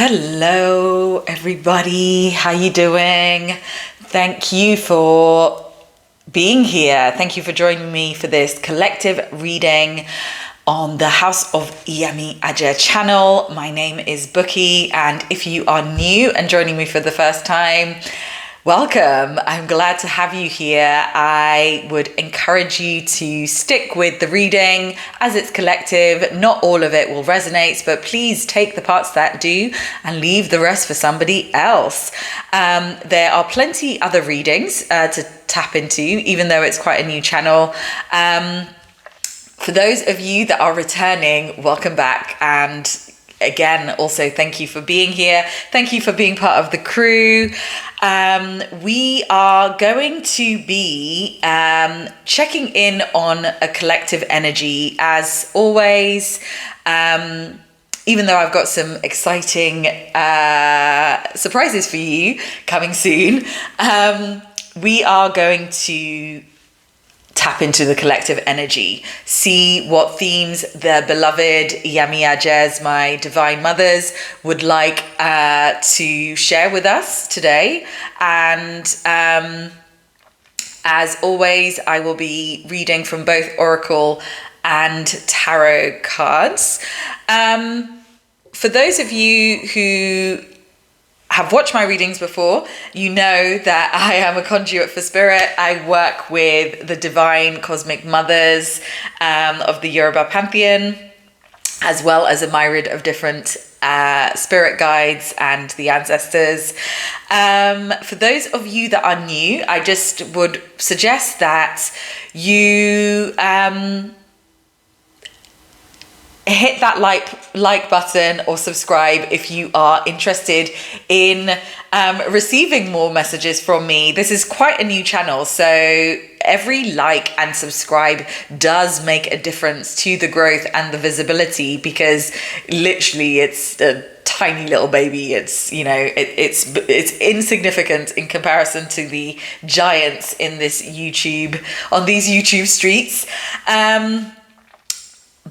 Hello, everybody. How you doing? Thank you for being here. Thank you for joining me for this collective reading on the House of Iyami Aja channel. My name is Bookie, and if you are new and joining me for the first time, welcome. I'm glad to have you here. I would encourage you to stick with the reading as it's collective. Not all of it will resonate, but please take the parts that do and leave the rest for somebody else. There are plenty other readings to tap into, even though it's quite a new channel. For those of you that are returning, welcome back. And again, also thank you for being here. Thank you for being part of the crew. We are going to be checking in on a collective energy as always. Even though I've got some exciting surprises for you coming soon, we are going to tap into the collective energy, see what themes the beloved Iyami Ajas, my divine mothers, would like to share with us today. And as always, I will be reading from both Oracle and Tarot cards. For those of you who have watched my readings before, you know that I am a conduit for spirit. I work with the divine cosmic mothers of the Yoruba pantheon, as well as a myriad of different spirit guides and the ancestors. For those of you that are new, I just would suggest that you hit that like button or subscribe if you are interested in receiving more messages from me. This is quite a new channel, so every like and subscribe does make a difference to the growth and the visibility, because literally it's a tiny little baby. It's, you know, it's insignificant in comparison to the giants in this on these YouTube streets.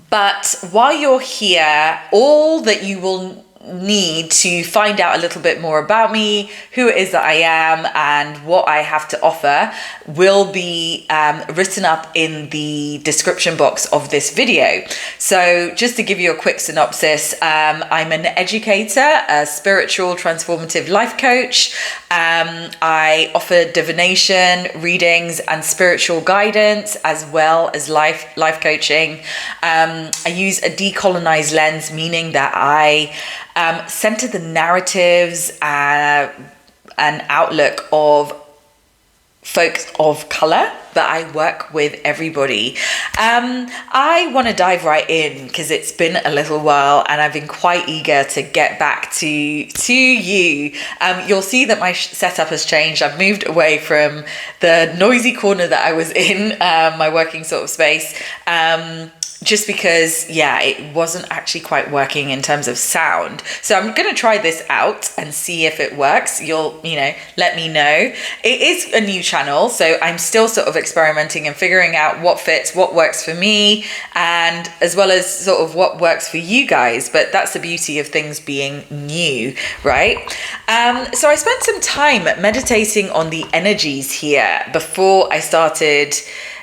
But while you're here, all that you will need to find out a little bit more about me, who it is that I am, and what I have to offer will be written up in the description box of this video. So just to give you a quick synopsis, I'm an educator, a spiritual transformative life coach. I offer divination, readings, and spiritual guidance, as well as life coaching. I use a decolonized lens, meaning that I center the narratives and outlook of folks of color, but I work with everybody. I want to dive right in because it's been a little while and I've been quite eager to get back to you. You'll see that my setup has changed. I've moved away from the noisy corner that I was in, my working sort of space. Just because, it wasn't actually quite working in terms of sound. So I'm going to try this out and see if it works. You'll, let me know. It is a new channel, so I'm still sort of experimenting and figuring out what fits, what works for me, and as well as sort of what works for you guys. But that's the beauty of things being new, right? So I spent some time meditating on the energies here before I started,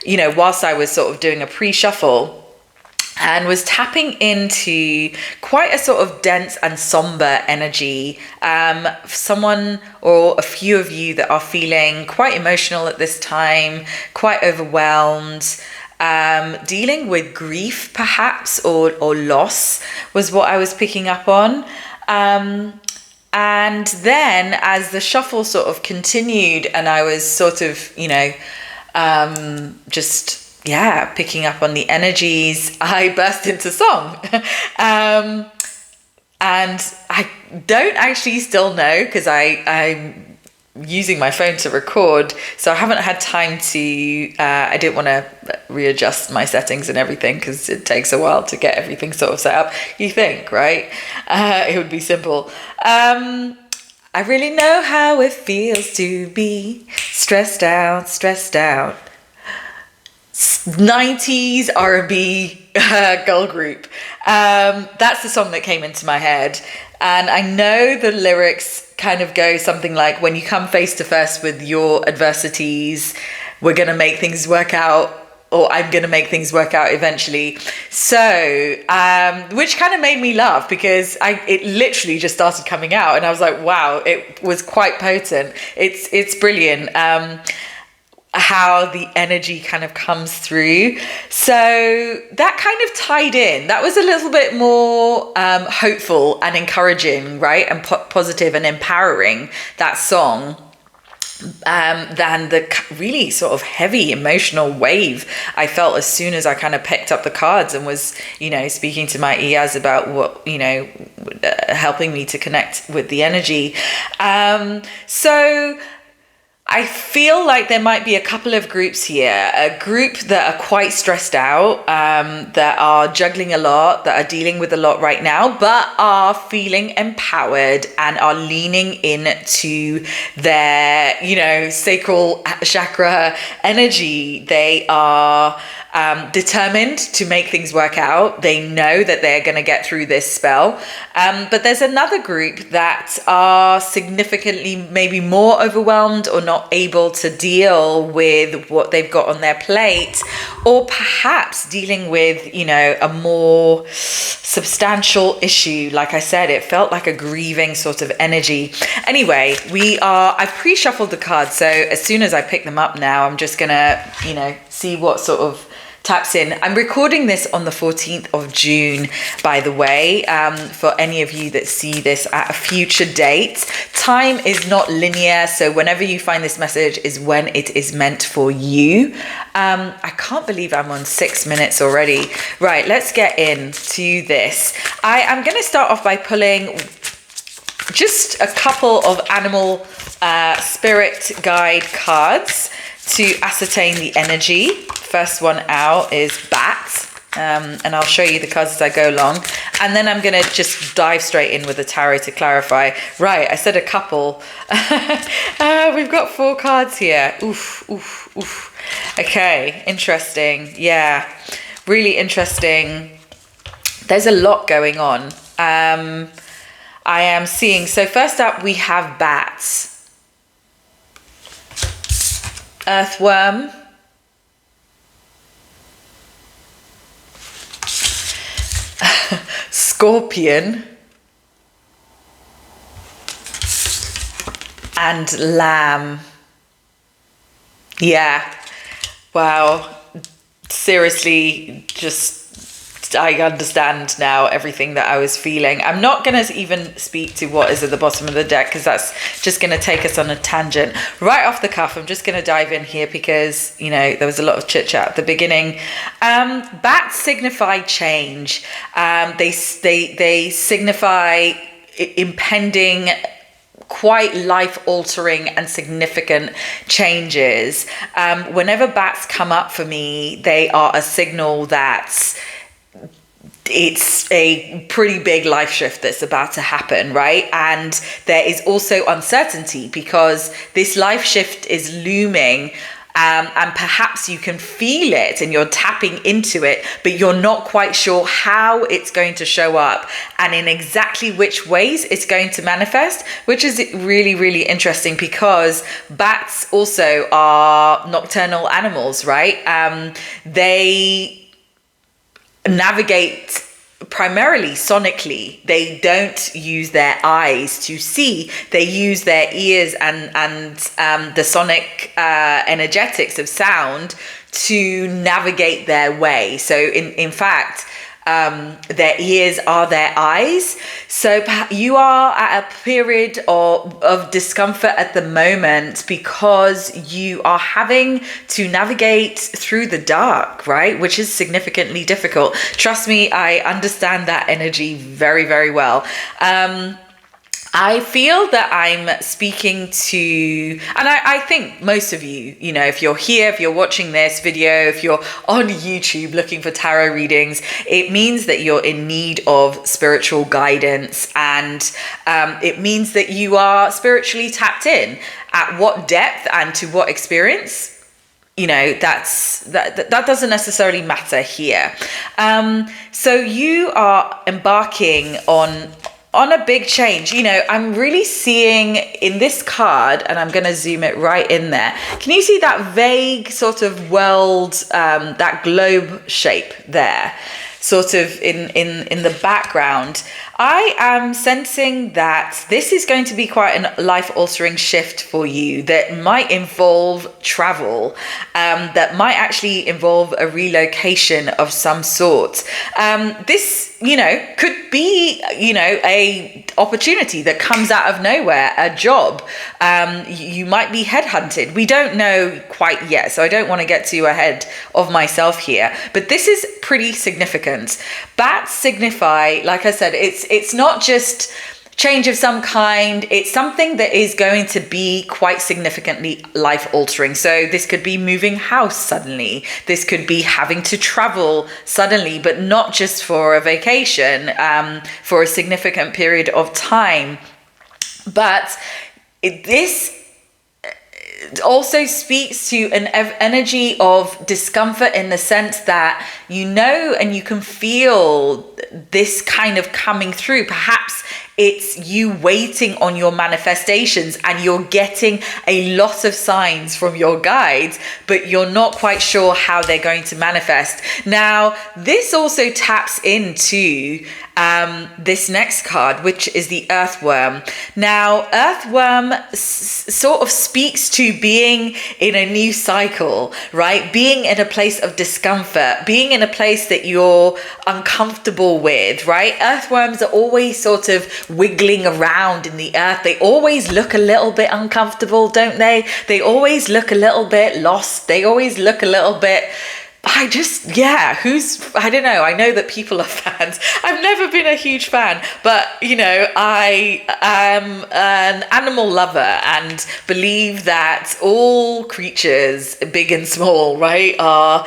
whilst I was sort of doing a pre-shuffle, and was tapping into quite a sort of dense and somber energy. Someone or a few of you that are feeling quite emotional at this time, quite overwhelmed, dealing with grief perhaps, or loss was what I was picking up on. And then as the shuffle sort of continued and I was sort of, picking up on the energies, I burst into song. And I don't actually still know, because I'm using my phone to record, so I haven't had time to, I didn't want to readjust my settings and everything, because it takes a while to get everything sort of set up. You think, right? It would be simple. I really know how it feels to be stressed out. 90s R&B girl group. That's the song that came into my head. And I know the lyrics kind of go something like, when you come face to face with your adversities, we're going to make things work out, or I'm going to make things work out eventually. So, which kind of made me laugh, because it literally just started coming out and I was like, wow, it was quite potent. It's brilliant. How the energy kind of comes through. So that kind of tied in. That was a little bit more hopeful and encouraging, right? And positive and empowering, that song, than the really sort of heavy emotional wave I felt as soon as I kind of picked up the cards and was, speaking to my EAs about what, helping me to connect with the energy. So I feel like there might be a couple of groups here. A group that are quite stressed out, that are juggling a lot, that are dealing with a lot right now, but are feeling empowered and are leaning into their, sacral chakra energy. They are determined to make things work out. They know that they're going to get through this spell. But there's another group that are significantly maybe more overwhelmed or not able to deal with what they've got on their plate, or perhaps dealing with, a more substantial issue. Like I said, it felt like a grieving sort of energy. Anyway, I've pre-shuffled the cards. So as soon as I pick them up now, I'm just going to, see what sort of taps in. I'm recording this on the 14th of June, by the way, for any of you that see this at a future date. Time is not linear, so whenever you find this message is when it is meant for you. I can't believe I'm on 6 minutes already. Right, let's get into this. I am going to start off by pulling just a couple of animal spirit guide cards to ascertain the energy. First one out is bat, and I'll show you the cards as I go along, and then I'm gonna just dive straight in with the tarot to clarify. Right, I said a couple. We've got 4 cards here. Oof. Okay, interesting. Yeah, really interesting. There's a lot going on. I am seeing, so first up we have bats, earthworm, scorpion, and lamb. Yeah, wow, seriously, I understand now everything that I was feeling. I'm not going to even speak to what is at the bottom of the deck, because that's just going to take us on a tangent. Right off the cuff, I'm just going to dive in here because, there was a lot of chit chat at the beginning. Bats signify change. They signify impending, quite life-altering and significant changes. Whenever bats come up for me, they are a signal that it's a pretty big life shift that's about to happen, right? And there is also uncertainty because this life shift is looming, and perhaps you can feel it and you're tapping into it, but you're not quite sure how it's going to show up and in exactly which ways it's going to manifest, which is really, really interesting because bats also are nocturnal animals, right? They navigate primarily sonically. They don't use their eyes to see. They use their ears and the sonic energetics of sound to navigate their way. So in fact, their ears are their eyes. So you are at a period of discomfort at the moment because you are having to navigate through the dark, right? Which is significantly difficult. Trust me, I understand that energy very, very well. I feel that I'm speaking to, and I think most of you, if you're here, if you're watching this video, if you're on YouTube looking for tarot readings, it means that you're in need of spiritual guidance, and it means that you are spiritually tapped in. At what depth and to what experience? That doesn't necessarily matter here. So you are embarking on on a big change. I'm really seeing in this card, and I'm going to zoom it right in there. Can you see that vague sort of world, that globe shape there? Sort of in the background. I am sensing that this is going to be quite a life-altering shift for you that might involve travel, that might actually involve a relocation of some sort. This, could be, a opportunity that comes out of nowhere, a job. You might be headhunted. We don't know quite yet, so I don't want to get too ahead of myself here, but this is pretty significant. Bats signify, like I said, it's not just change of some kind. It's something that is going to be quite significantly life altering. So this could be moving house suddenly. This could be having to travel suddenly, but not just for a vacation, for a significant period of time. But this also speaks to an energy of discomfort in the sense that and you can feel this kind of coming through. Perhaps it's you waiting on your manifestations and you're getting a lot of signs from your guides, but you're not quite sure how they're going to manifest. Now, this also taps into this next card, which is the earthworm. Now, earthworm sort of speaks to being in a new cycle, right? Being in a place of discomfort, being in a place that you're uncomfortable with, right? Earthworms are always sort of wiggling around in the earth. They always look a little bit uncomfortable, don't they? They always look a little bit lost. They always look a little bit... I don't know. I know that people are fans. I've never been a huge fan, but I am an animal lover and believe that all creatures, big and small, right, are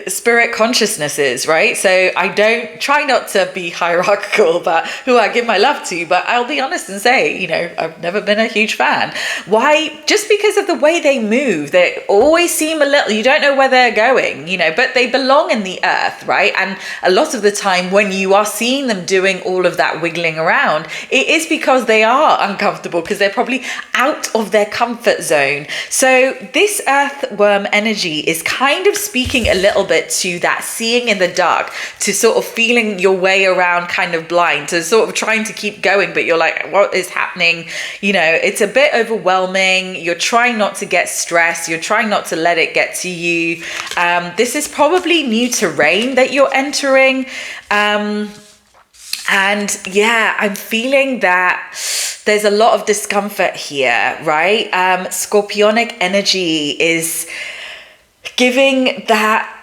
spirit consciousnesses, right? So I don't try not to be hierarchical about who I give my love to, but I'll be honest and say, I've never been a huge fan. Why? Just because of the way they move. They always seem a little, you don't know where they're going, but they belong in the earth, right? And a lot of the time when you are seeing them doing all of that wiggling around, it is because they are uncomfortable, because they're probably out of their comfort zone. So this earthworm energy is kind of speaking a little bit to that seeing in the dark, to sort of feeling your way around kind of blind, to sort of trying to keep going, but you're like, what is happening? It's a bit overwhelming. You're trying not to get stressed. You're trying not to let it get to you. This is probably new terrain that you're entering. And yeah, I'm feeling that there's a lot of discomfort here, right? Scorpionic energy is giving that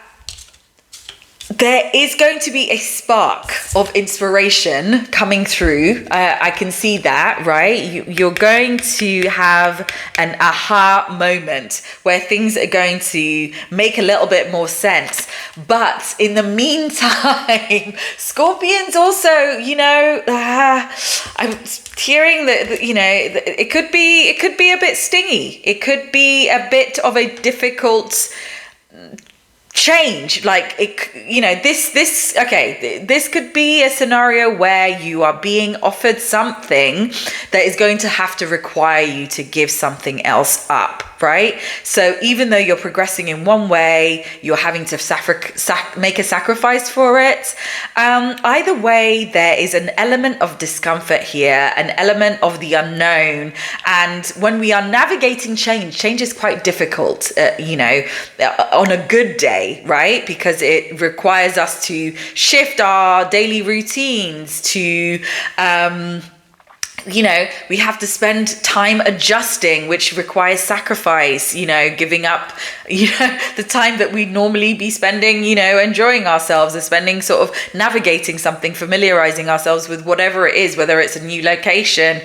there is going to be a spark of inspiration coming through. I can see that, right? You're going to have an aha moment where things are going to make a little bit more sense. But in the meantime, Scorpions also, I'm hearing that, it could be a bit stingy. It could be a bit of a difficult change, like this could be a scenario where you are being offered something that is going to have to require you to give something else up, right? So even though you're progressing in one way, you're having to make a sacrifice for it. Either way, there is an element of discomfort here, an element of the unknown. And when we are navigating change is quite difficult, on a good day, right? Because it requires us to shift our daily routines, to we have to spend time adjusting, which requires sacrifice, giving up, the time that we'd normally be spending, enjoying ourselves, and spending sort of navigating something, familiarizing ourselves with whatever it is, whether it's a new location,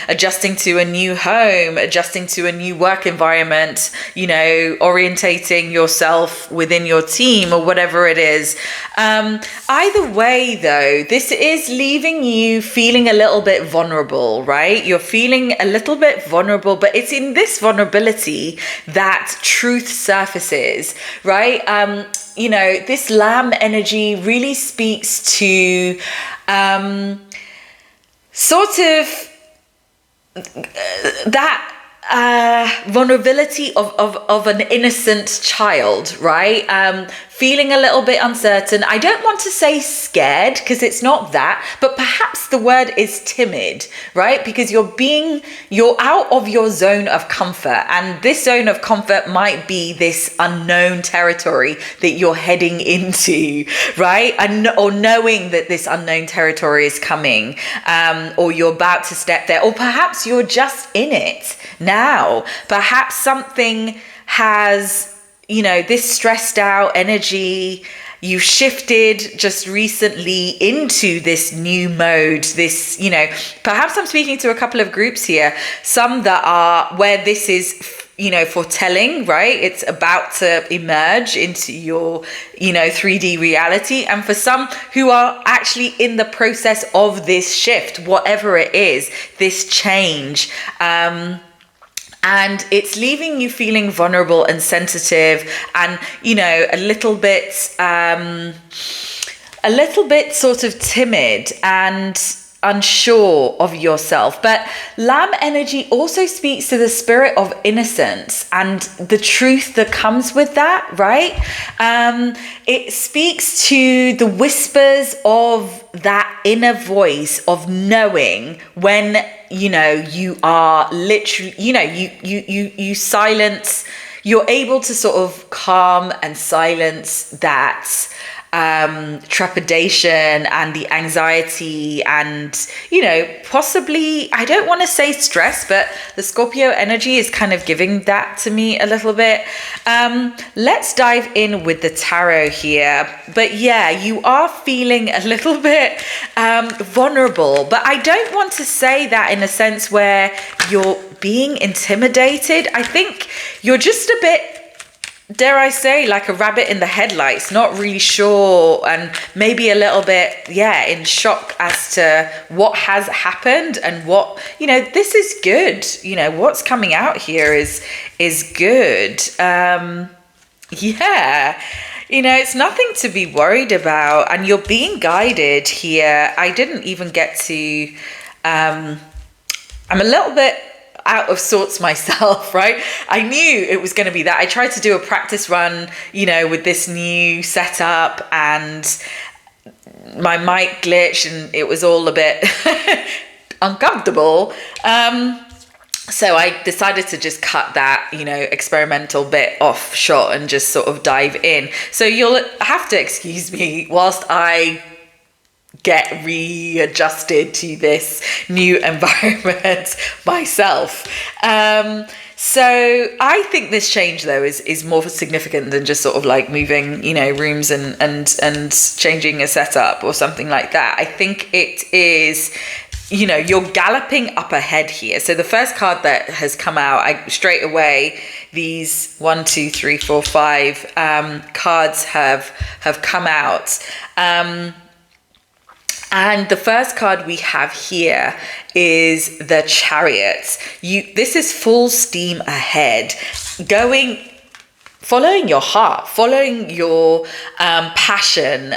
adjusting to a new home, adjusting to a new work environment, orientating yourself within your team or whatever it is. Either way, though, this is leaving you feeling a little bit vulnerable, right? You're feeling a little bit vulnerable, but it's in this vulnerability that truth surfaces, right? this lamb energy really speaks to sort of that vulnerability of an innocent child, right? Feeling a little bit uncertain. I don't want to say scared, because it's not that, but perhaps the word is timid, right? Because you're out of your zone of comfort, and this zone of comfort might be this unknown territory that you're heading into, right? Or knowing that this unknown territory is coming, or you're about to step there, or perhaps you're just in it now. Perhaps something has, this stressed out energy, you shifted just recently into this new mode, this, perhaps I'm speaking to a couple of groups here, some that are where this is, foretelling, right? It's about to emerge into your, 3D reality. And for some who are actually in the process of this shift, whatever it is, this change, and it's leaving you feeling vulnerable and sensitive, and a little bit sort of timid and unsure of yourself. But lamb energy also speaks to the spirit of innocence and the truth that comes with that, right? It speaks to the whispers of that inner voice of knowing when you are literally, you silence, you're able to sort of calm and silence that trepidation and the anxiety and, possibly, I don't want to say stress, but the Scorpio energy is kind of giving that to me a little bit. Let's dive in with the tarot here. But yeah, you are feeling a little bit vulnerable, but I don't want to say that in a sense where you're being intimidated. I think you're just a bit, dare I say, like a rabbit in the headlights, not really sure, and maybe a little bit, in shock as to what has happened and what, this is good. What's coming out here is good. It's nothing to be worried about, and you're being guided here. I didn't even get to, I'm a little bit out of sorts myself, right? I knew it was going to be that. I tried to do a practice run, with this new setup, and my mic glitched and it was all a bit uncomfortable. So I decided to just cut that, experimental bit off shot and just sort of dive in. So you'll have to excuse me whilst I get readjusted to this new environment myself. So I think this change though is more significant than just sort of like moving, rooms and changing a setup or something like that. I think it is, you're galloping up ahead here. So the first card that has come out, I straight away, these 1, 2, 3, 4, 5 cards have come out. And the first card we have here is the Chariot. This is full steam ahead, following your heart, following your passion.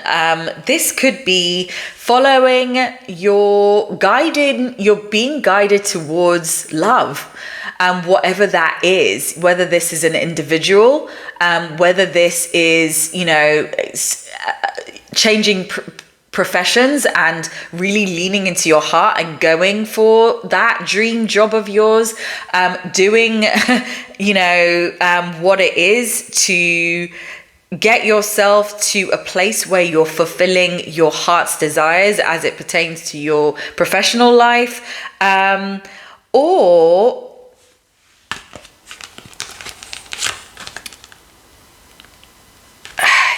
This could be following you're being guided towards love. Whatever that is, whether this is an individual, whether this is, changing professions and really leaning into your heart and going for that dream job of yours, doing, what it is to get yourself to a place where you're fulfilling your heart's desires as it pertains to your professional life, or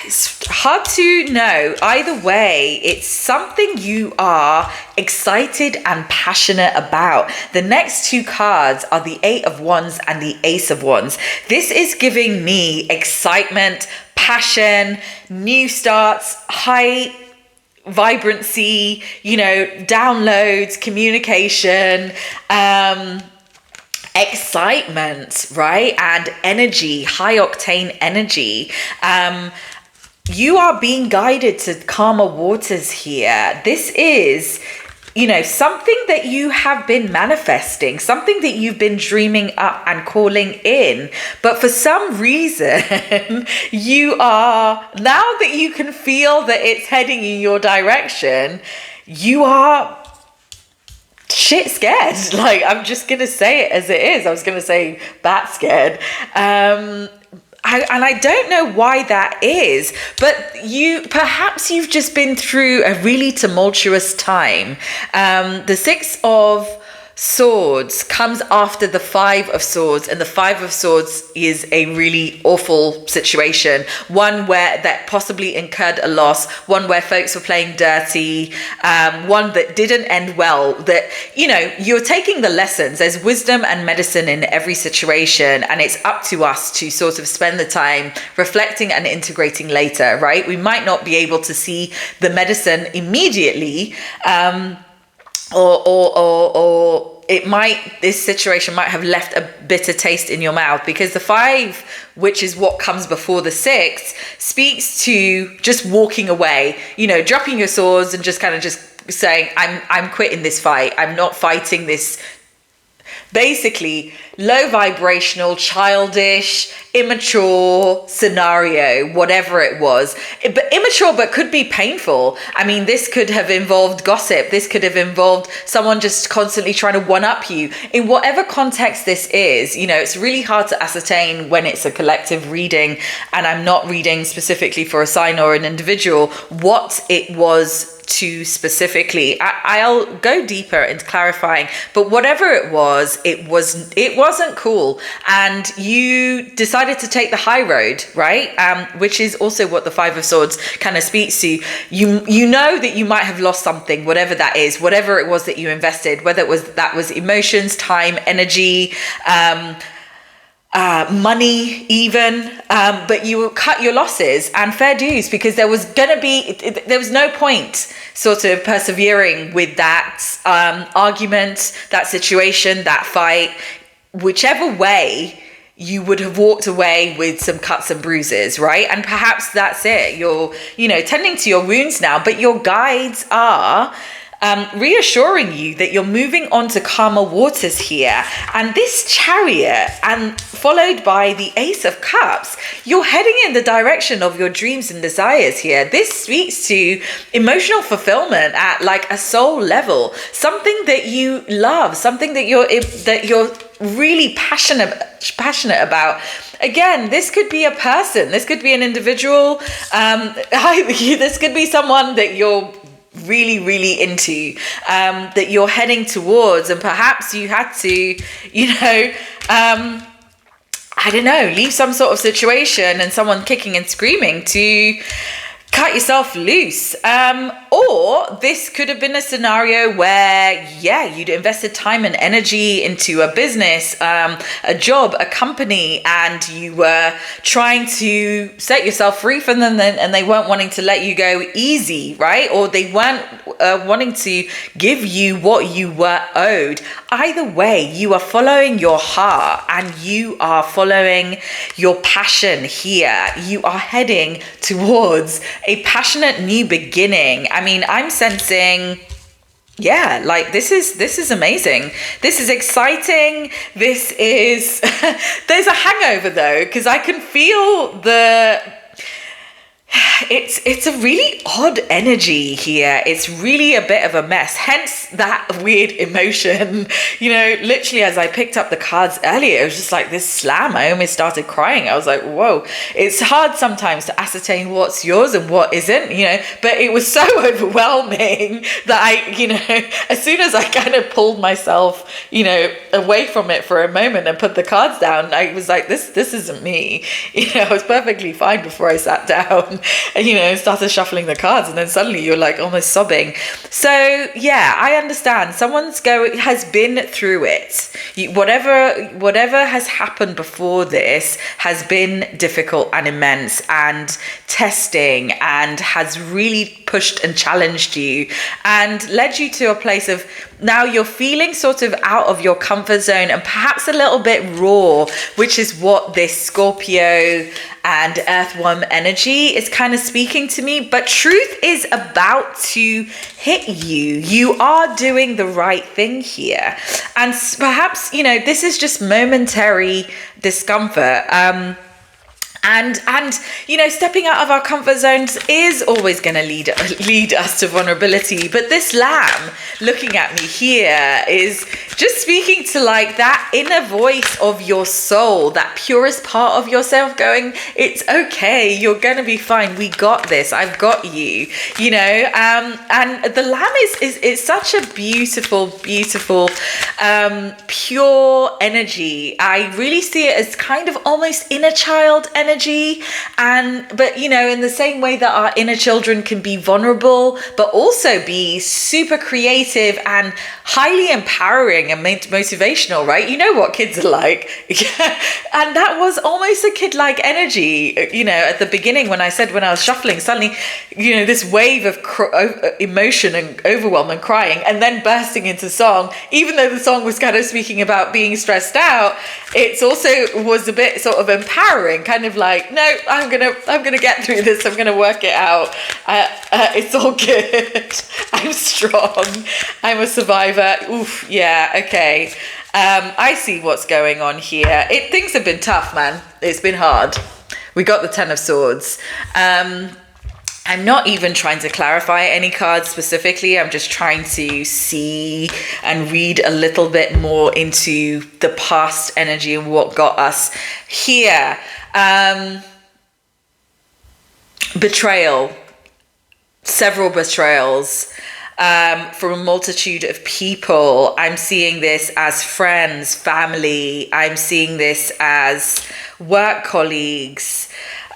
it's hard to know. Either way, it's something you are excited and passionate about. The next two cards are the 8 of Wands and the Ace of Wands. This is giving me excitement, passion, new starts, high vibrancy, downloads, communication, excitement, right? And energy, high octane energy. you are being guided to calmer waters here. This is, something that you have been manifesting, something that you've been dreaming up and calling in. But for some reason, you are, now that you can feel that it's heading in your direction, you are shit scared. Like, I'm just going to say it as it is. I was going to say bat scared. And I don't know why that is, but perhaps you've just been through a really tumultuous time. The Six of Swords comes after the Five of Swords, and the Five of Swords is a really awful situation, one where that possibly incurred a loss, one where folks were playing dirty, one that didn't end well. That, you're taking the lessons. There's wisdom and medicine in every situation, and it's up to us to sort of spend the time reflecting and integrating later, right? We might not be able to see the medicine immediately, or this situation might have left a bitter taste in your mouth, because the Five, which is what comes before the Six, speaks to just walking away, dropping your swords and just kind of just saying, I'm quitting this fight. I'm not fighting this. Basically, low vibrational, childish, immature scenario, whatever it was. But immature, but could be painful. I mean, this could have involved gossip. This could have involved someone just constantly trying to one-up you. In whatever context this is, it's really hard to ascertain when it's a collective reading, and I'm not reading specifically for a sign or an individual, what it was to specifically. I'll go deeper into clarifying, but whatever it wasn't cool, and you decided to take the high road, right? Which is also what the Five of Swords kind of speaks to. You know that you might have lost something, whatever that is, whatever it was that you invested, whether that was emotions, time, energy, money even, but you will cut your losses and fair dues, because there was no point sort of persevering with that argument, that situation, that fight. Whichever way, you would have walked away with some cuts and bruises, right? And perhaps that's it. You're tending to your wounds now, but your guides are reassuring you that you're moving on to calmer waters here. And this Chariot, and followed by the Ace of Cups, you're heading in the direction of your dreams and desires here. This speaks to emotional fulfillment at like a soul level, something that you love, something that you're really passionate about. Again, this could be a person, this could be an individual, this could be someone that you're really, really into, that you're heading towards, and perhaps you had to, I don't know, leave some sort of situation and someone kicking and screaming to cut yourself loose. Or this could have been a scenario where, you'd invested time and energy into a business, a job, a company, and you were trying to set yourself free from them, and they weren't wanting to let you go easy, right? Or they weren't wanting to give you what you were owed. Either way, you are following your heart and you are following your passion here. You are heading towards a passionate new beginning. I mean, I'm sensing, this is amazing. This is exciting. This is, there's a hangover though, because I can feel it's a really odd energy here. It's really a bit of a mess, hence that weird emotion. Literally as I picked up the cards earlier, it was just like this slam. I almost started crying. I was like, whoa. It's hard sometimes to ascertain what's yours and what isn't, but it was so overwhelming that I, as soon as I kind of pulled myself, away from it for a moment and put the cards down, I was like, this isn't me. I was perfectly fine before I sat down. Started shuffling the cards, and then suddenly you're like almost sobbing. So I understand. Someone's has been through it. Whatever has happened before this has been difficult and immense and testing, and has really pushed and challenged you and led you to a place of now you're feeling sort of out of your comfort zone and perhaps a little bit raw, which is what this Scorpio and Earthworm energy is kind of speaking to me. But truth is about to hit you. You are doing the right thing here. And perhaps, this is just momentary discomfort. And stepping out of our comfort zones is always going to lead us to vulnerability. But this lamb looking at me here is just speaking to like that inner voice of your soul, that purest part of yourself going, it's okay, you're going to be fine. We got this. I've got you, and the lamb is such a beautiful, beautiful, pure energy. I really see it as kind of almost inner child energy. But in the same way that our inner children can be vulnerable but also be super creative and highly empowering and motivational, right? You know what kids are like. And that was almost a kid-like energy, at the beginning when I was shuffling, suddenly this wave of emotion and overwhelm and crying, and then bursting into song. Even though the song was kind of speaking about being stressed out, it also was a bit sort of empowering, kind of like, no, I'm gonna get through this. I'm gonna work it out. It's all good. I'm strong. I'm a survivor. Oof. Yeah. Okay. I see what's going on here. Things have been tough, man. It's been hard. We got the Ten of Swords. I'm not even trying to clarify any cards specifically. I'm just trying to see and read a little bit more into the past energy and what got us here. Betrayal, several betrayals from a multitude of people. I'm seeing this as friends, family. I'm seeing this as work colleagues.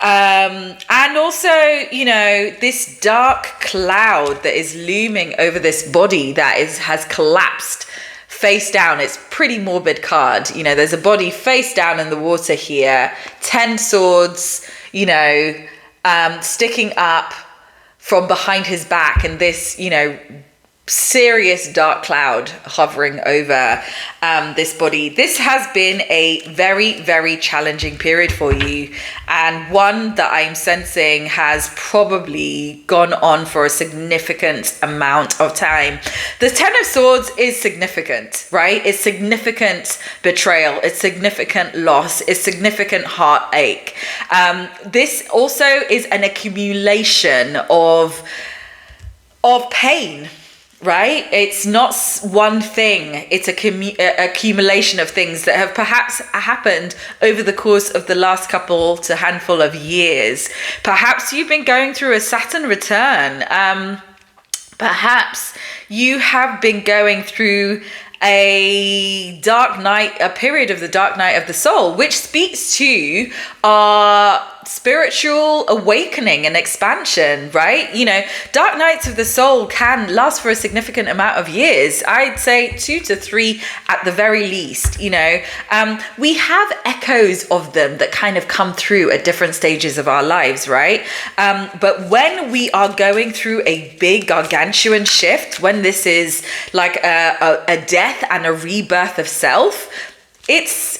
And also, this dark cloud that is looming over this body that has collapsed face down. It's pretty morbid card. There's a body face down in the water here. 10 swords, sticking up from behind his back, and this, serious dark cloud hovering over this body. This has been a very, very challenging period for you, and one that I'm sensing has probably gone on for a significant amount of time. The Ten of Swords is significant, right? It's significant betrayal. It's significant loss. It's significant heartache. This also is an accumulation of pain. Right? It's not one thing. It's accumulation of things that have perhaps happened over the course of the last couple to handful of years. Perhaps you've been going through a Saturn return. Perhaps you have been going through a period of the dark night of the soul, which speaks to our spiritual awakening and expansion, right? Dark nights of the soul can last for a significant amount of years. I'd say 2 to 3 at the very least. We have echoes of them that kind of come through at different stages of our lives, right? But when we are going through a big gargantuan shift, when this is like a death and a rebirth of self, it's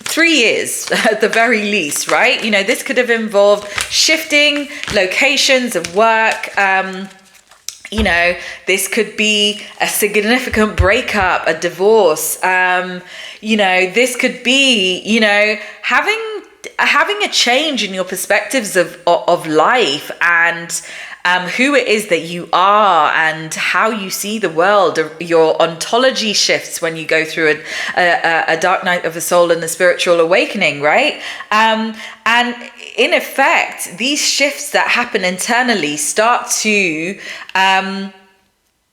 3 years at the very least, right? This could have involved shifting locations of work. This could be a significant breakup, a divorce. This could be, having a change in your perspectives of life and who it is that you are and how you see the world. Your ontology shifts when you go through a dark night of the soul and the spiritual awakening, right? And in effect, these shifts that happen internally start to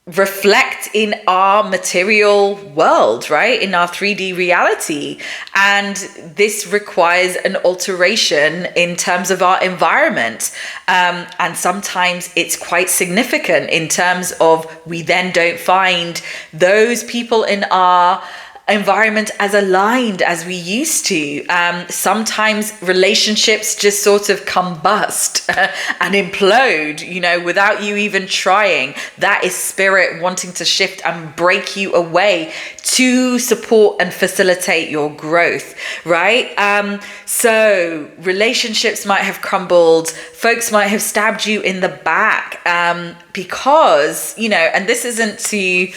reflect in our material world, right? In our 3D reality. And this requires an alteration in terms of our environment. And sometimes it's quite significant in terms of we then don't find those people in our environment as aligned as we used to. Sometimes relationships just sort of combust and implode, without you even trying. That is spirit wanting to shift and break you away to support and facilitate your growth, right? So relationships might have crumbled. Folks might have stabbed you in the back because, and this isn't to...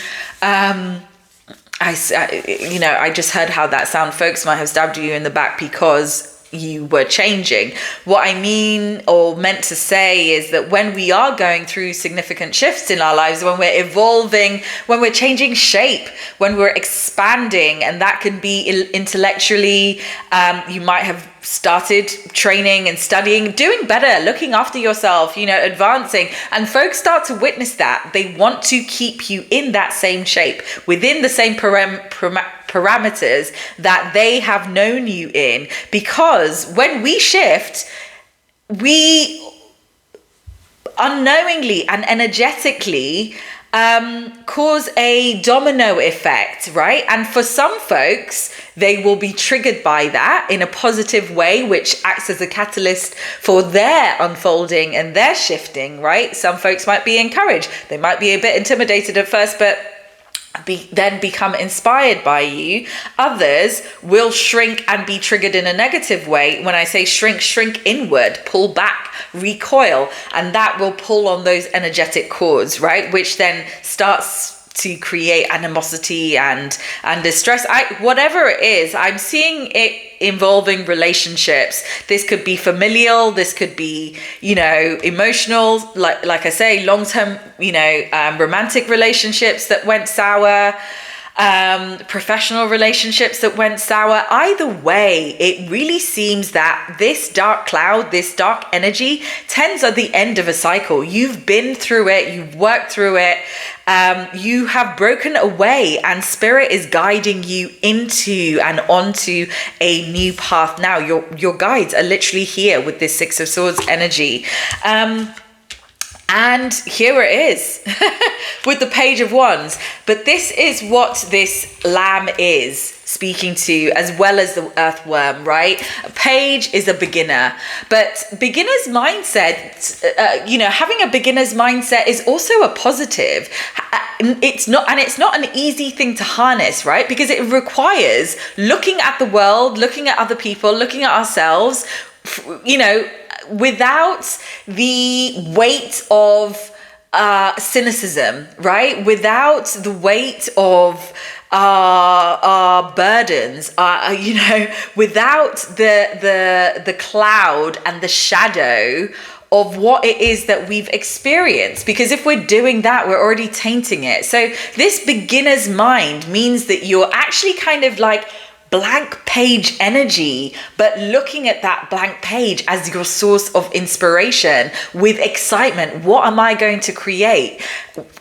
I just heard how that sound. Folks might have stabbed you in the back because you were changing. What I mean or meant to say is that when we are going through significant shifts in our lives, when we're evolving, when we're changing shape, when we're expanding, and that can be intellectually, you might have started training and studying, doing better, looking after yourself, advancing, and folks start to witness that. They want to keep you in that same shape, within the same parameters that they have known you in, because when we shift, we unknowingly and energetically cause a domino effect, right? And for some folks, they will be triggered by that in a positive way, which acts as a catalyst for their unfolding and their shifting, right? Some folks might be encouraged. They might be a bit intimidated at first, but then become inspired by you. Others will shrink and be triggered in a negative way. When I say shrink inward, pull back, recoil, and that will pull on those energetic cords, right? Which then starts to create animosity and distress. Whatever it is, I'm seeing it involving relationships. This could be familial, this could be, emotional, like I say, long-term, romantic relationships that went sour, professional relationships that went sour. Either way, it really seems that this dark cloud, this dark energy tends at the end of a cycle. You've been through it, you've worked through it, you have broken away, and spirit is guiding you into and onto a new path now. Your guides are literally here with this Six of Swords energy. And here it is with the Page of Wands. But this is what this lamb is speaking to, as well as the earthworm, right? A page is a beginner, but beginner's mindset, having a beginner's mindset is also a positive. It's not an easy thing to harness, right? Because it requires looking at the world, looking at other people, looking at ourselves, without the weight of cynicism, right? Without the weight of our burdens, without the cloud and the shadow of what it is that we've experienced. Because if we're doing that, we're already tainting it. So this beginner's mind means that you're actually kind of like blank page energy, but looking at that blank page as your source of inspiration with excitement. What am I going to create?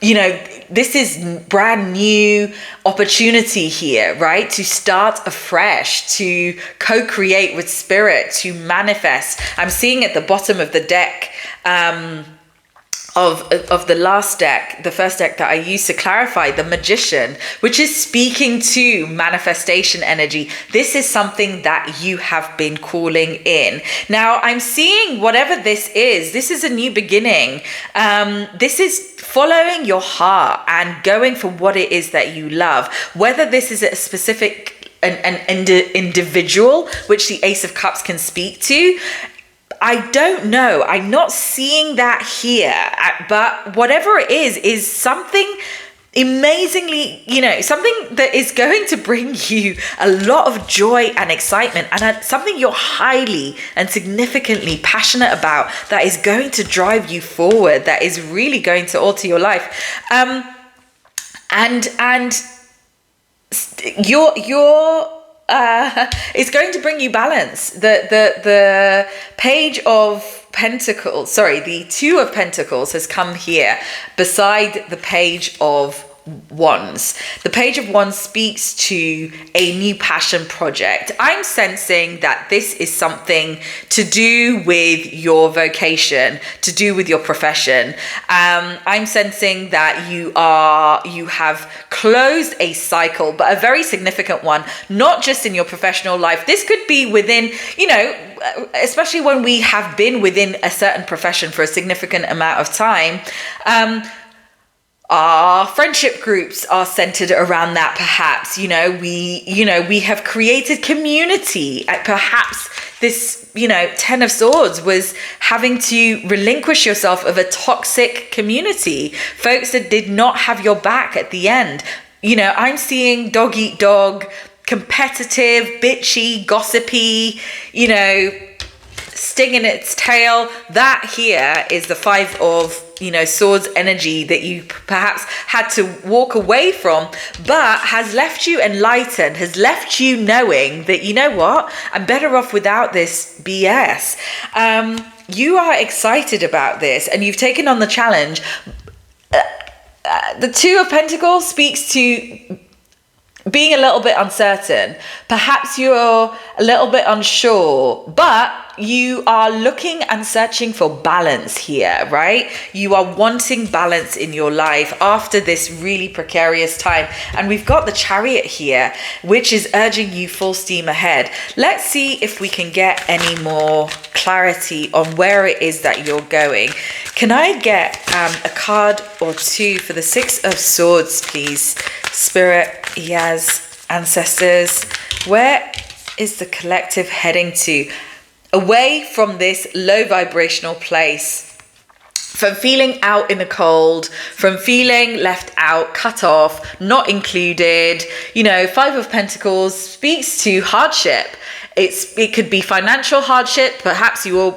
This is brand new opportunity here, right? To start afresh, to co-create with spirit, to manifest. I'm seeing at the bottom of the deck, of the last deck, the first deck that I used to clarify, the Magician, which is speaking to manifestation energy. This is something that you have been calling in. Now I'm seeing whatever this is a new beginning. This is following your heart and going for what it is that you love. Whether this is a specific an individual, which the Ace of Cups can speak to, I don't know. I'm not seeing that here. But whatever it is something amazingly, something that is going to bring you a lot of joy and excitement, and something you're highly and significantly passionate about, that is going to drive you forward, that is really going to alter your life. And it's going to bring you balance. The Page of Pentacles, the Two of Pentacles has come here beside the Page of Wands. The Page of Wands speaks to a new passion project. I'm sensing that this is something to do with your vocation, to do with your profession. I'm sensing that you have closed a cycle, but a very significant one, not just in your professional life. This could be within, especially when we have been within a certain profession for a significant amount of time. Our friendship groups are centered around that. Perhaps, we have created community. Perhaps this, 10 of Swords was having to relinquish yourself of a toxic community, folks that did not have your back at the end. I'm seeing dog eat dog, competitive, bitchy, gossipy, stinging its tail. That here is the 5 of Swords energy that you perhaps had to walk away from, but has left you enlightened, has left you knowing that, I'm better off without this BS. You are excited about this and you've taken on the challenge. The 2 of Pentacles speaks to being a little bit uncertain. Perhaps you're a little bit unsure, but you are looking and searching for balance here, right? You are wanting balance in your life after this really precarious time. And we've got the Chariot here, which is urging you full steam ahead. Let's see if we can get any more clarity on where it is that you're going. Can I get a card or 2 for the 6 of Swords, please? Spirit, Yaz, ancestors, where is the collective heading to? Away from this low vibrational place, from feeling out in the cold, from feeling left out, cut off, not included. 5 of Pentacles speaks to hardship. It could be financial hardship. Perhaps you are,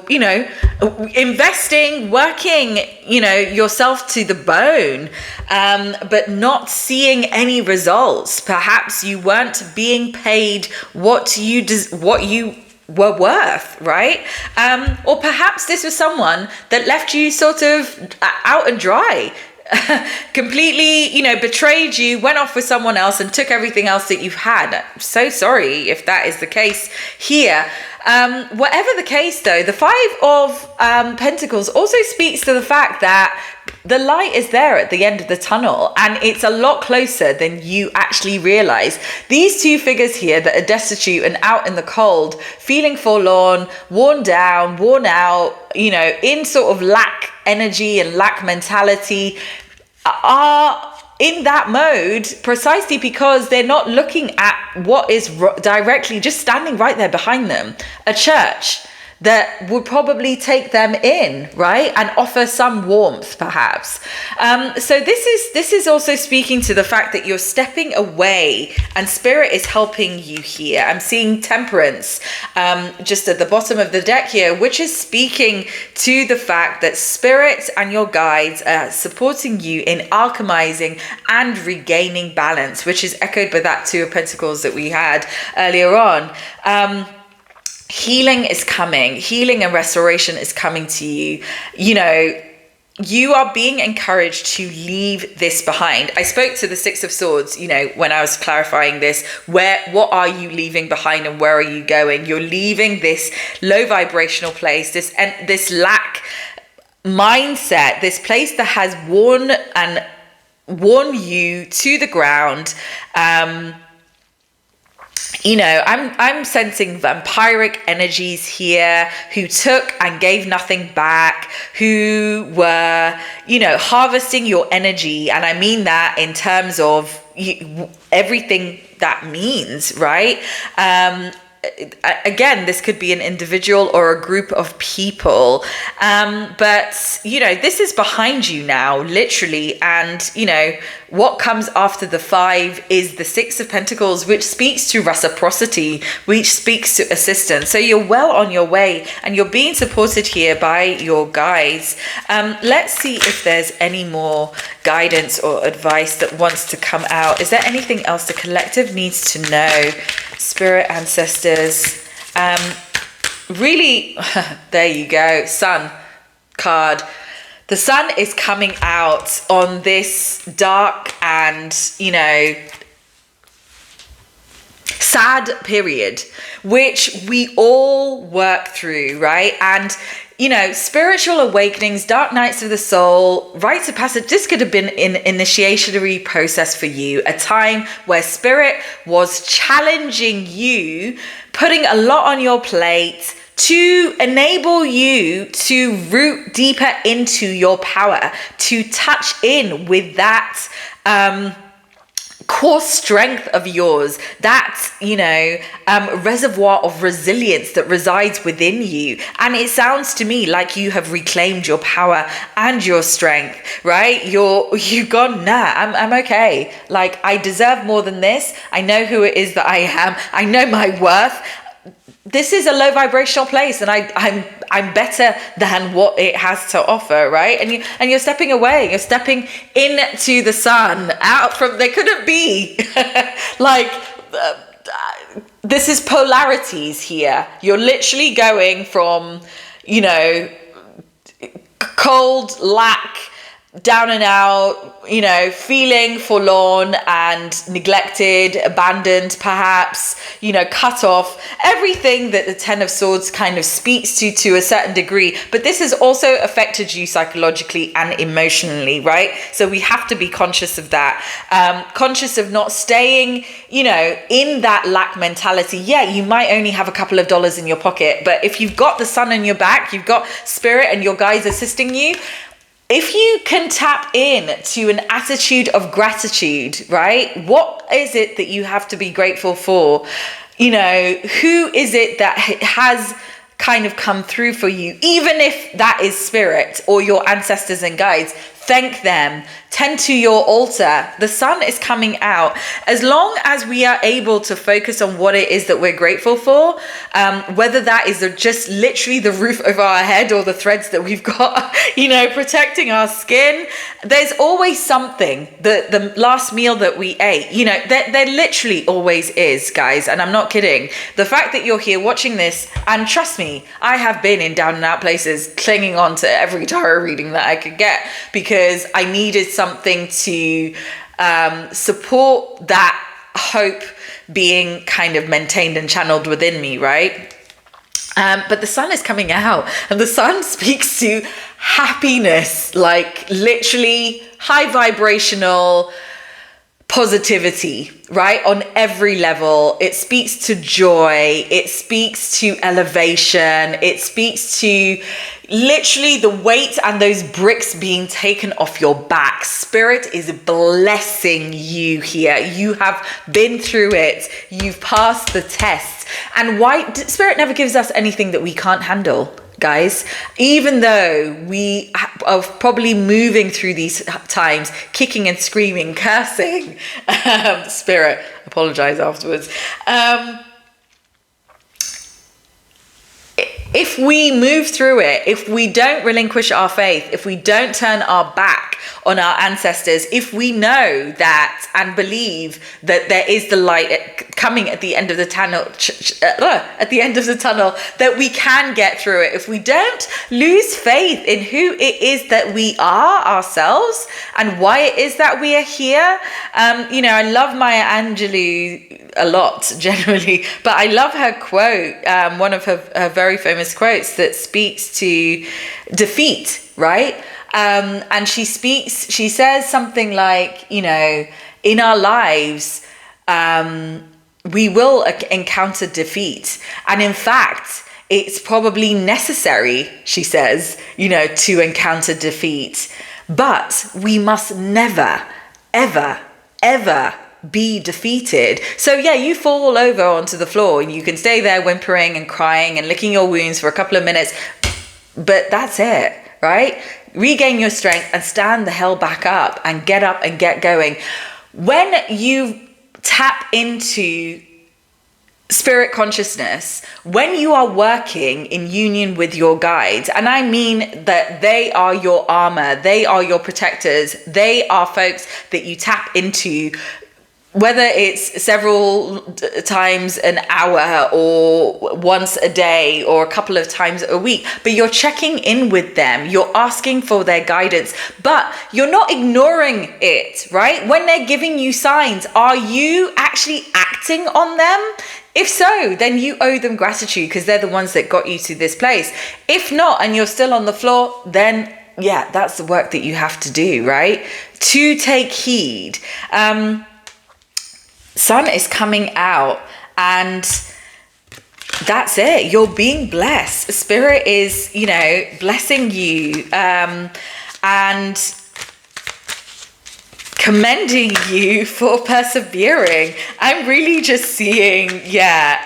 investing, working, yourself to the bone, but not seeing any results. Perhaps you weren't being paid what you were worth, right? Or perhaps this was someone that left you sort of out and dry, completely, betrayed you, went off with someone else and took everything else that you've had. I'm so sorry if that is the case here. Whatever the case though, the 5 of Pentacles also speaks to the fact that the light is there at the end of the tunnel and it's a lot closer than you actually realize. These 2 figures here that are destitute and out in the cold, feeling forlorn, worn down, worn out, in sort of lack energy and lack mentality, are in that mode precisely because they're not looking at what is directly just standing right there behind them, a church that would probably take them in, right, and offer some warmth perhaps. So this is also speaking to the fact that you're stepping away and Spirit is helping you here. I'm seeing Temperance just at the bottom of the deck here, which is speaking to the fact that Spirit and your guides are supporting you in alchemizing and regaining balance, which is echoed by that 2 of Pentacles that we had earlier on. Healing is coming. Healing and restoration is coming to you. You are being encouraged to leave this behind. I spoke to the 6 of Swords, when I was clarifying this. What are you leaving behind and where are you going? You're leaving this low vibrational place, this lack mindset, this place that has worn you to the ground. I'm sensing vampiric energies here who took and gave nothing back, who were, harvesting your energy. And I mean that in terms of everything that means, right? Again, this could be an individual or a group of people. But, this is behind you now, literally. And, what comes after the 5 is the 6 of Pentacles, which speaks to reciprocity, which speaks to assistance. So you're well on your way and you're being supported here by your guides. Let's see if there's any more guidance or advice that wants to come out. Is there anything else the collective needs to know? Spirit, ancestors, really, there you go, Sun card. The sun is coming out on this dark and, sad period, which we all work through, right? And, spiritual awakenings, dark nights of the soul, rites of passage, this could have been an initiatory process for you, a time where spirit was challenging you, putting a lot on your plate, to enable you to root deeper into your power, to touch in with that core strength of yours, that reservoir of resilience that resides within you. And it sounds to me like you have reclaimed your power and your strength, right? You've gone, nah, I'm okay. Like, I deserve more than this. I know who it is that I am. I know my worth. This is a low vibrational place, and I'm better than what it has to offer, right? And you're stepping away. You're stepping into the sun, out from. There couldn't be this is polarities here. You're literally going from, cold, lack, down and out, feeling forlorn and neglected, abandoned, perhaps, cut off, everything that the Ten of Swords kind of speaks to a certain degree. But this has also affected you psychologically and emotionally, right? So we have to be conscious of that, conscious of not staying, in that lack mentality. Yeah, you might only have a couple of dollars in your pocket, but if you've got the sun on your back, you've got spirit and your guides assisting you, if you can tap in to an attitude of gratitude, right? What is it that you have to be grateful for? Who is it that has kind of come through for you? Even if that is spirit or your ancestors and guides, thank them. Tend to your altar. The sun is coming out. As long as we are able to focus on what it is that we're grateful for, whether that is just literally the roof over our head or the threads that we've got, protecting our skin, there's always something. The last meal that we ate, there literally always is, guys. And I'm not kidding. The fact that you're here watching this, and trust me, I have been in down and out places clinging on to every tarot reading that I could get because I needed something to support that hope being kind of maintained and channeled within me, right? But the sun is coming out, and the sun speaks to happiness, like literally high vibrational positivity, right? On every level. It speaks to joy. It speaks to elevation. It speaks to literally the weight and those bricks being taken off your back. Spirit is blessing you here. You have been through it. You've passed the test. And why? Spirit never gives us anything that we can't handle, guys. Even though we are probably moving through these times, kicking and screaming, cursing, Spirit, apologize afterwards. If we move through it, if we don't relinquish our faith, if we don't turn our back on our ancestors, if we know that and believe that there is the light coming at the end of the tunnel, that we can get through it, if we don't lose faith in who it is that we are ourselves and why it is that we are here. I love Maya Angelou a lot generally, but I love her quote, one of her very famous quotes that speaks to defeat, right? And she says something like, in our lives, we will encounter defeat. And in fact, it's probably necessary, she says, to encounter defeat. But we must never, ever, ever be defeated. So yeah, you fall over onto the floor and you can stay there whimpering and crying and licking your wounds for a couple of minutes, but that's it, right? Regain your strength and stand the hell back up and get up and get going. When you tap into spirit consciousness, when you are working in union with your guides, and I mean that they are your armor, they are your protectors, they are folks that you tap into whether it's several times an hour or once a day or a couple of times a week, but you're checking in with them, you're asking for their guidance, but you're not ignoring it, right? When they're giving you signs, are you actually acting on them? If so, then you owe them gratitude because they're the ones that got you to this place. If not, and you're still on the floor, then yeah, that's the work that you have to do, right? To take heed. Sun is coming out, and that's it. You're being blessed. Spirit is, blessing you and commending you for persevering. I'm really just seeing,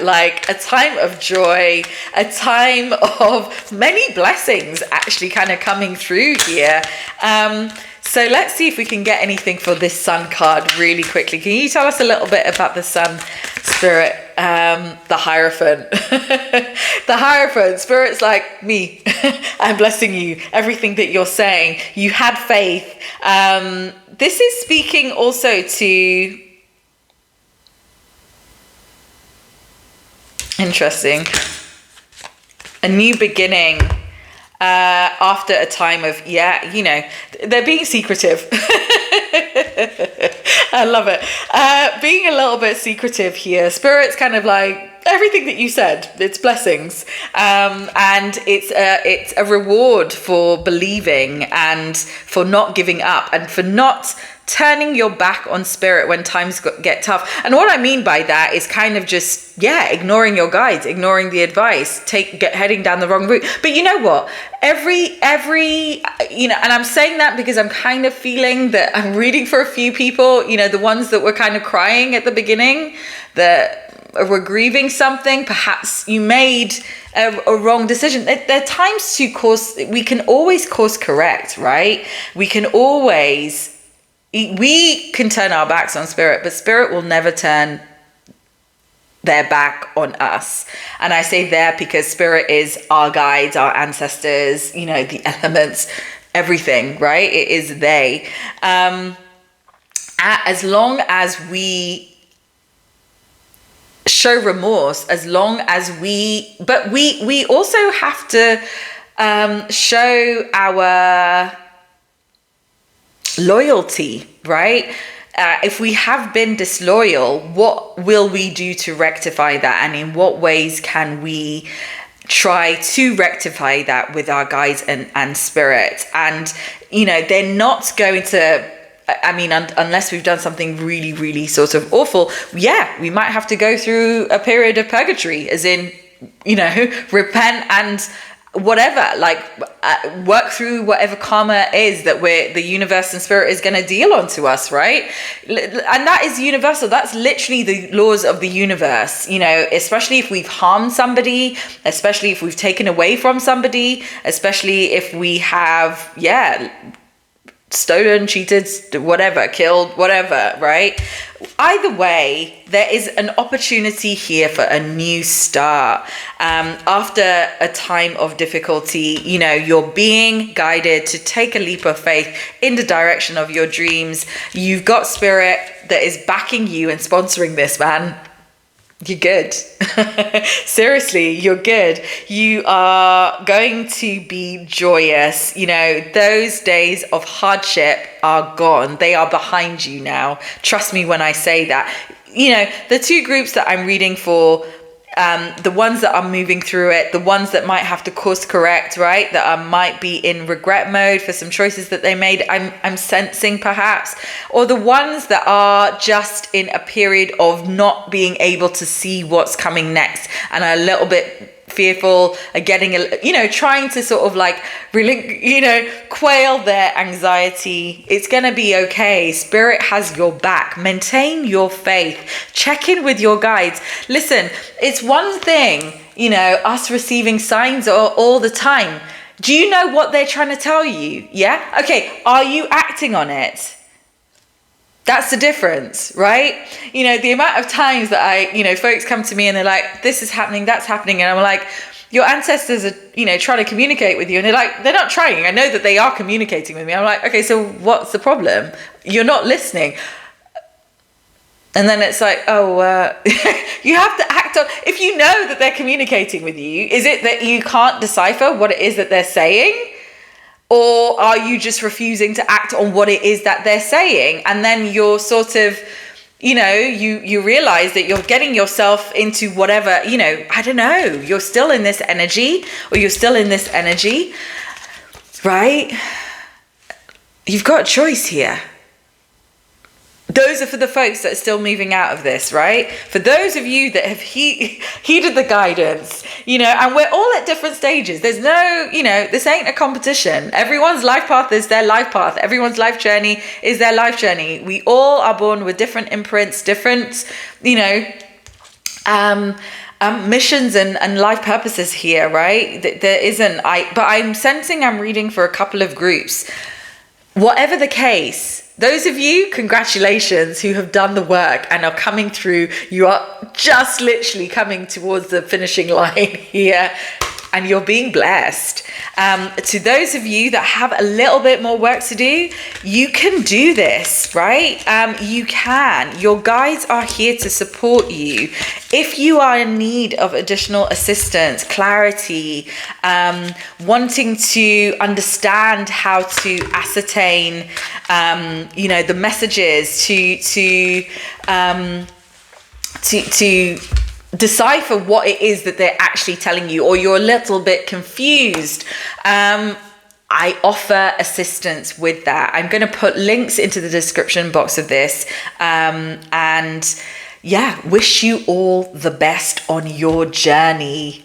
like a time of joy, a time of many blessings actually kind of coming through here. So let's see if we can get anything for this Sun card really quickly. Can you tell us a little bit about the Sun, Spirit? The Hierophant. The Hierophant. Spirit's like, me. I'm blessing you. Everything that you're saying. You had faith. This is speaking also to... Interesting. A new beginning. After a time of, they're being secretive. I love it. Being a little bit secretive here. Spirit's kind of like, everything that you said, it's blessings. And it's a reward for believing and for not giving up and for not turning your back on Spirit when times get tough. And what I mean by that is kind of just, ignoring your guides, ignoring the advice, heading down the wrong route. But you know what? Every, and I'm saying that because I'm kind of feeling that I'm reading for a few people, the ones that were kind of crying at the beginning, that were grieving something. Perhaps you made a wrong decision. There are times we can always course correct, right? We can turn our backs on Spirit, but Spirit will never turn their back on us. And I say there because Spirit is our guides, our ancestors, the elements, everything, right? It is they. As long as we show remorse, as long as we also have to show our loyalty, right? If we have been disloyal, what will we do to rectify that? And in what ways can we try to rectify that with our guides and Spirit? And, they're not going to, unless we've done something really, really sort of awful, we might have to go through a period of purgatory, as in, repent and whatever, work through whatever karma is that the universe and Spirit is going to deal onto us, right? And that is universal. That's literally the laws of the universe, especially if we've harmed somebody, especially if we've taken away from somebody, especially if we have, stolen, cheated, whatever, killed, whatever, right? Either way, there is an opportunity here for a new start. After a time of difficulty, you're being guided to take a leap of faith in the direction of your dreams. You've got Spirit that is backing you and sponsoring this, man. You're good. Seriously, you're good. You are going to be joyous. Those days of hardship are gone. They are behind you now. Trust me when I say that. The two groups that I'm reading for, the ones that are moving through it, the ones that might have to course correct, right? That might be in regret mode for some choices that they made, I'm sensing perhaps, or the ones that are just in a period of not being able to see what's coming next and are a little bit fearful, are getting trying to sort of really, quail their anxiety. It's going to be okay. Spirit has your back. Maintain your faith. Check in with your guides. Listen, it's one thing, us receiving signs all the time. Do you know what they're trying to tell you? Yeah? Okay. Are you acting on it? That's the difference, right? The amount of times that folks come to me and they're like, this is happening, that's happening. And I'm like, your ancestors are, trying to communicate with you. And they're like, they're not trying. I know that they are communicating with me. I'm like, okay, so what's the problem? You're not listening. And then it's like, you have to act on, if you know that they're communicating with you, is it that you can't decipher what it is that they're saying? Or are you just refusing to act on what it is that they're saying? And then you're sort of, you realize that you're getting yourself into whatever, I don't know, you're still in this energy, or you're still in this energy, right? You've got a choice here. Those are for the folks that are still moving out of this, right? For those of you that have heeded the guidance, and we're all at different stages. There's no, this ain't a competition. Everyone's life path is their life path. Everyone's life journey is their life journey. We all are born with different imprints, different, missions and life purposes here, right? There isn't, but I'm sensing I'm reading for a couple of groups. Whatever the case, those of you, congratulations, who have done the work and are coming through. You are just literally coming towards the finishing line here, and you're being blessed. To those of you that have a little bit more work to do, you can do this, right? You can. Your guides are here to support you. If you are in need of additional assistance, clarity, wanting to understand how to ascertain, the messages, to decipher what it is that they're actually telling you, or you're a little bit confused, I offer assistance with that. I'm going to put links into the description box of this, and wish you all the best on your journey.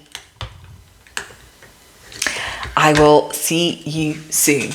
I will see you soon.